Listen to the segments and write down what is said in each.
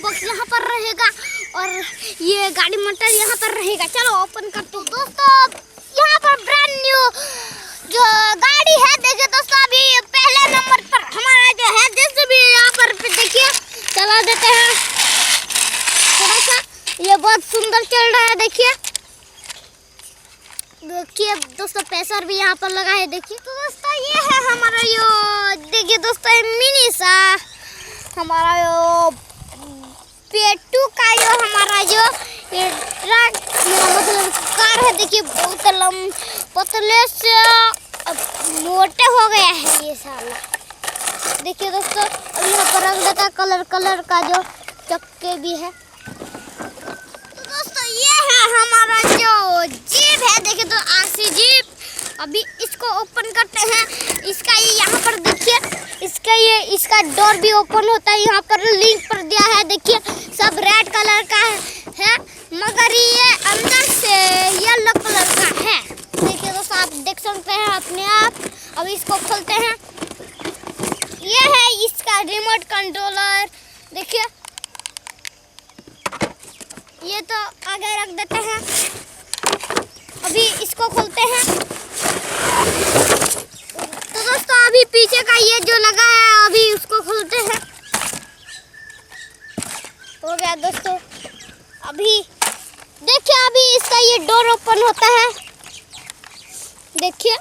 Box यहाँ पर रहेगा और ये गाड़ी मोटर यहाँ पर रहेगा। चलो ओपन करते हैं दोस्तों। यहाँ पर ब्रांड न्यू जो गाड़ी है देखिए दोस्तों, अभी पहले नंबर पर हमारा जो है जैसे भी यहाँ पर देखिए चला देते हैं थोड़ा सा। ये बहुत सुंदर चल रहा है देखिए दोस्तों, प्रेशर भी यहाँ पर लगा है देखिए। तो दोस्तों ये है हमारा यो देखिए दोस्तों मिनी सा हमारा यो पेटू का यो हमारा जो ये ट्रक मतलब कार है देखिए, बहुत पतले से मोटे हो गया है ये साला देखिए दोस्तों। और यहाँ पर रख देता कलर का जो चक्के भी है। तो दोस्तों ये है हमारा जो जीप है देखिए तो आरसी जीप। अभी इसको ओपन करते हैं। इसका ये यहाँ पर देखिए इसका डोर भी ओपन होता है। यहाँ पर लिंक पर दिया है देखिए, सब रेड कलर का है मगर ये अंदर से येलो कलर का है देखिए दोस्तों, आप देख सकते हैं अपने आप। अब इसको खोलते हैं। ये है इसका रिमोट कंट्रोलर देखिए, ये तो आगे रख देते हैं। अभी इसको खोलते हैं। तो दोस्तों अभी पीछे का ये जो लगा है अभी उसको खोलते हैं। हो गया दोस्तों। अभी देखिए अभी इसका ये डोर ओपन होता है देखिए।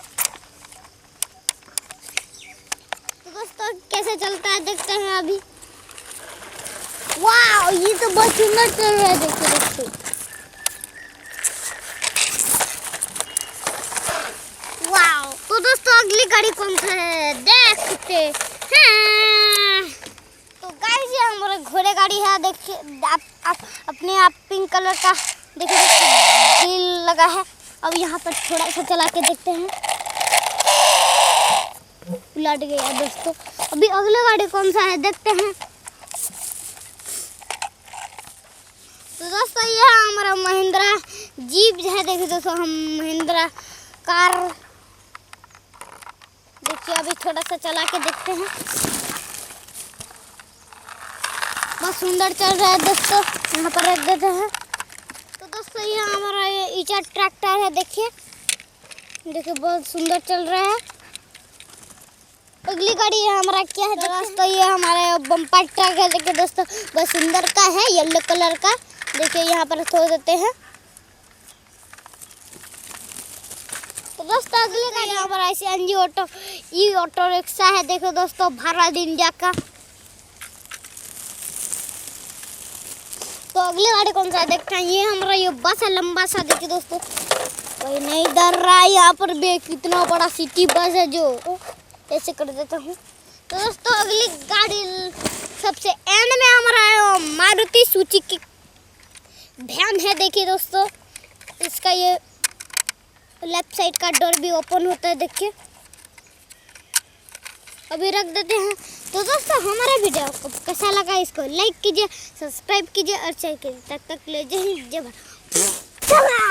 तो दोस्तों कैसे चलता है देखते हैं अभी। वाह ये तो बहुत सुंदर चल रहा है देखिए दोस्तों। वाह तो दोस्तों अगली गाड़ी कौन सा है देखते हैं। तो गाइस ये हमारा घोड़े गाड़ी है देखिए, आप अपने आप पिंक कलर का देखिए ग्रिल लगा है। अब यहाँ पर थोड़ा सा चला के देखते हैं। उलट गया दोस्तों। अभी अगला गाड़ी कौन सा है देखते हैं। तो दोस्तों ये है हमारा महिंद्रा जीप है देखिए दोस्तों, हम महिंद्रा कार देखिए। अभी थोड़ा सा चला के देखते हैं। बहुत सुंदर चल रहा है दोस्तों, यहाँ पर रख देते हैं। तो दोस्तों ये हमारा ये ईचा ट्रैक्टर है देखिए बहुत सुंदर चल रहा है। अगली गाड़ी है हमारा क्या है दोस्तों, ये हमारा बम्पर ट्रक है देखिए दोस्तों, बहुत सुंदर का है येलो कलर का देखिए, यहाँ पर छोड़ देते हैं। तो दोस्तों अगली गाड़ी हमारा CNG ऑटो ई ऑटो रिक्शा है देखो दोस्तों, भारत इंडिया का। तो अगली गाड़ी कौन सा देखते हैं। ये हमारा ये बस है लंबा सा देखिए दोस्तों, वही नहीं डर रहा है। यहाँ पर भी कितना बड़ा सिटी बस है जो ऐसे कर देता हूँ। तो दोस्तों अगली गाड़ी सबसे एंड में हमारा मारुति सुजुकी वैन है देखिए दोस्तों। इसका ये लेफ्ट साइड का डोर भी ओपन होता है देखिए। अभी रख देते हैं। तो दोस्तों हमारा वीडियो आपको कैसा लगा, इसको लाइक कीजिए, सब्सक्राइब कीजिए और शेयर कीजिए। तब तक ले जय हिंद जय भारत।